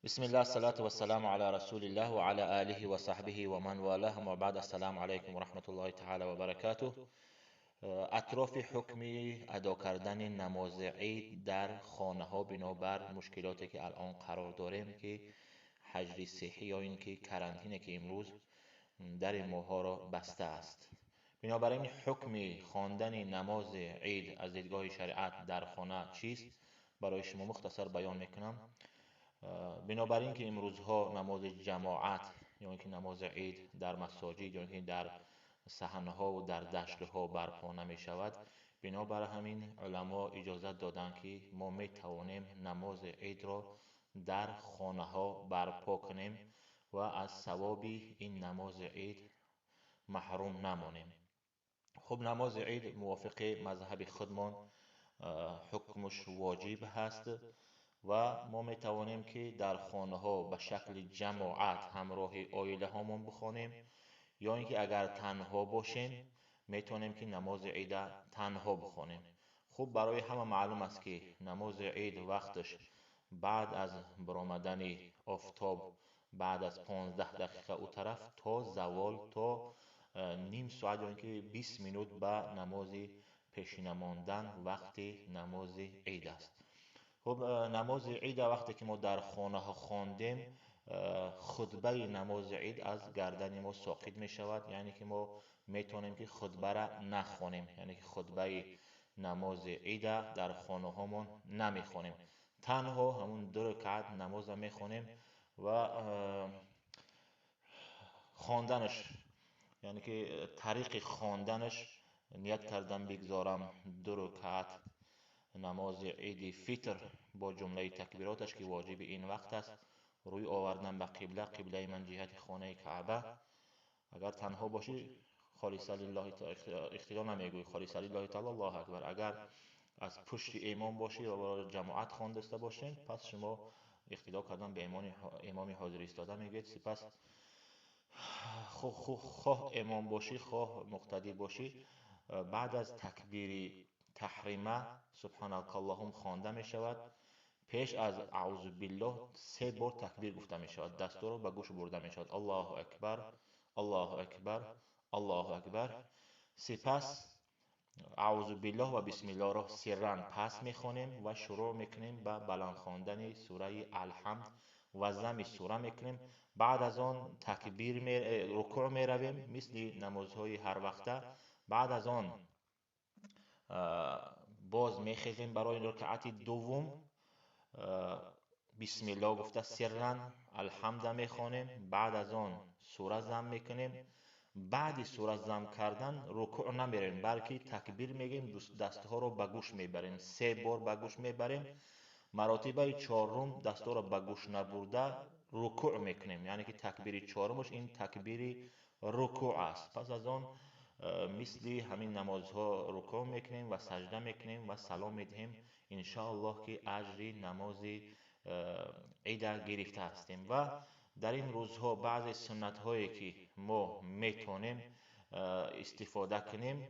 بسم الله الصلاة والسلام على رسول الله و علی آله و صحبه و من والاه. ما بعد، السلام علیکم و رحمت الله تعالی و برکاته. اطراف حکم ادا کردن نماز عید در خانه ها بنابر مشکلاتی که الان قرار داریم که حجر صحی یا اینکه کرانتینی که امروز در این ماه ها را بسته است. بنابراین حکم خواندن نماز عید از دیدگاه شریعت در خانه چیست؟ برای شما مختصر بیان میکنم. بنابراین که امروزها نماز جماعت یا اینکه نماز عید در مساجد یا اینکه در صحنها و در دشتها برپا نمی شود، بنابر همین علما اجازت دادند که ما می توانیم نماز عید را در خانه ها برپا کنیم و از ثواب این نماز عید محروم نمانیم. خب نماز عید موافق مذهب خودمان حکمش واجب هست و ما می توانیم که در خانه ها به شکل جماعت همراه عائله هامون بخوانیم، یا اینکه اگر تنها باشیم می توانیم که نماز عید تنها بخوانیم. خب برای همه معلوم است که نماز عید وقتش بعد از برآمدن آفتاب، بعد از 15 دقیقه او طرف تا زوال، تا نیم ساعت یا اینکه 20 منوت به نماز پیشین ماندن وقت نماز عید است. خب نماز عید وقتی که ما در خانه ها خواندیم، خطبه نماز عید از گردن ما ساقط می شود، یعنی که ما می توانیم که خطبه را نخوانیم، یعنی که خطبه نماز عید در خانه هامون نمی خوانیم، تنها همون 2 رکعت نماز می خوانیم و خواندنش، یعنی که طریق خواندنش نیت کردم بگذارم 2 رکعت نماز عید فطر با جمله تکبیراتش که واجب این وقت است، روی آوردن به قبله، قبله من جهت خانه کعبه. اگر تنها باشی خالص لله اختیار نمیگوی، خالص لله تعالی الله اکبر. اگر از پشت امام باشی و برای جماعت خوانده باشین، پس شما اقتدا کردن به امام حاضر ایستاده میگید. سپس خواه امام باشی خواه مقتدی باشی، بعد از تکبیر تحریمه سبحانك اللهم خوانده می شود. پیش از اعوذ بالله 3 بار تکبیر گفته می شود، دست را به گوش برده می شود، الله اکبر الله اکبر الله اکبر. سپس اعوذ بالله و بسم الله را سرا پس می خوانیم و شروع میکنیم به بلند خواندن سوره الحمد و ضم سوره میکنیم. بعد از آن تکبیر رکوع می رویم مثل نمازهای هر وقته. بعد از آن باز میخیزیم برای رکعت دوم، بسم الله گفته سرا الحمد میخوانیم. بعد از آن سوره ضم میکنیم. بعد سوره ضم کردن رکوع نمیریم، بلکه تکبیر میگیم، دستها رو به گوش میبریم، 3 بار به گوش میبریم. مراتبه 4م دستا رو به گوش نبرده رکوع میکنیم، یعنی که تکبیر 4مش این تکبیر رکوع است. پس از آن مثل همین نمازها رکوع میکنیم و سجده میکنیم و سلام میدهیم، انشاءالله که اجر نماز عید گرفته هستیم. و در این روزها بعضی سنت هایی که ما میتونیم استفاده کنیم،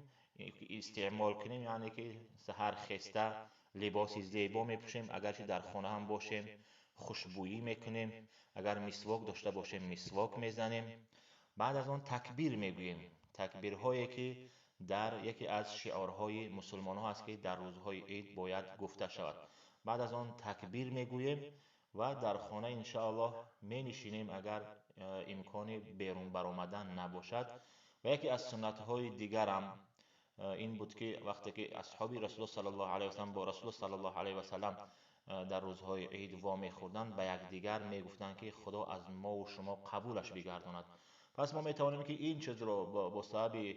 استعمال کنیم، یعنی که سحر خسته لباس زیبا میپوشیم، اگرچه در خانه هم باشیم خوشبویی میکنیم، اگر مسواک داشته باشیم مسواک میزنیم. بعد از آن تکبیر میگوییم، تکبیرهایی که در یکی از شعارهای مسلمان ها است که در روزهای عید باید گفته شود. بعد از آن تکبیر میگوییم و در خانه انشاءالله می نشینیم اگر امکان بیرون برآمدن نباشد. و یکی از سنت های دیگر هم این بود که وقتی که اصحاب رسول الله صلی الله علیه و سلم با رسول الله صلی الله علیه و سلم در روزهای عید وامی خوردن، به یکدیگر میگفتند که خدا از ما و شما قبولش بگرداند. پس ما میتوانیم که این چیز را با سبب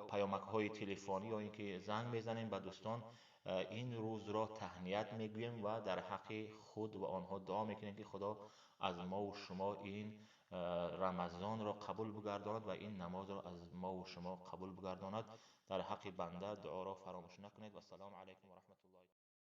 پیامک های تلفنی یا اینکه زنگ میزنیم به دوستان، این روز را تهنیت میگوییم و در حق خود و آنها دعا میکنیم که خدا از ما و شما این رمضان را قبول بگرداند و این نماز را از ما و شما قبول بگرداند. در حق بنده دعا را فراموش نکنید. و السلام علیکم و رحمت الله.